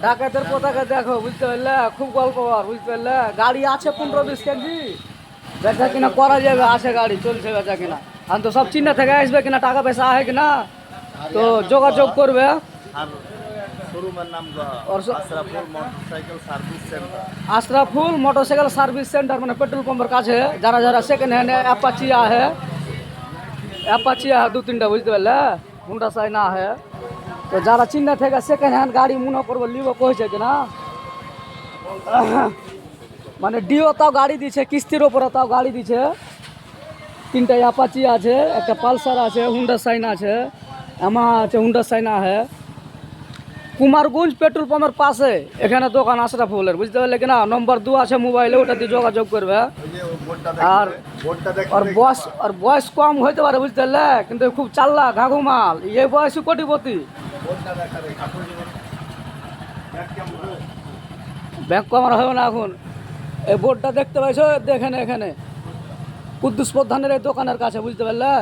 ডাকাতের পতাকা দেখো, বুঝতে পারলে? খুব গল্প বুঝতে পারলে? গাড়ি আছে 15-20 কেজি, বেচা কিনা করা যাবে, আছে গাড়ি চলছে বেচা কিনা। আর তো সব চিন্তা থেকে আসবে কিনা, টাকা পয়সা আছে কিনা, তো যোগাযোগ করবে। আশরাফুল মোটরসাইকেল সার্ভিস সেন্টার মানে পেট্রোল পাম্পের কাছে। যারা যারা সেকেন্ড হ্যান্ড অ্যাপাচি আছে, অ্যাপাচি আছে 2-3টা, বুঝতে পারলে? হুন্ডা সাইনা আছে। তো যারা চিন্তা থেকে সেকেন্ড হ্যান্ড গাড়ি মনে করবো লিব কইছে কিনা, মানে ডিও তাও গাড়ি দিছে, কিস্তির ওপরে তাও গাড়ি দিছে। 3টা অ্যাপাচি আছে, একটা পালসার আছে, হুন্ডা সাইন আছে, আমার আছে হুন্ডা সাইন আছে। কুমারগঞ্জ পেট্রোল পাম্পের পাশে এখানে দোকান আশরাফুলের, বুঝতে পারলে কিনা? নম্বর 2 আছে মোবাইলে, ওটা দিয়ে যোগাযোগ করবে। আর বয়স কম হইতে পারে, বুঝতে পারলে? কিন্তু খুব চাল্লা ঘাঘু মাল, এই বয়সী কোটিপতি। ব্যাগ কমার হবে না এখন। এই বোর্ডটা দেখতে পাইছো, দেখেন এখানে কুদ্দুস প্রধানের এই দোকানের কাছে, বুঝতে পারলে?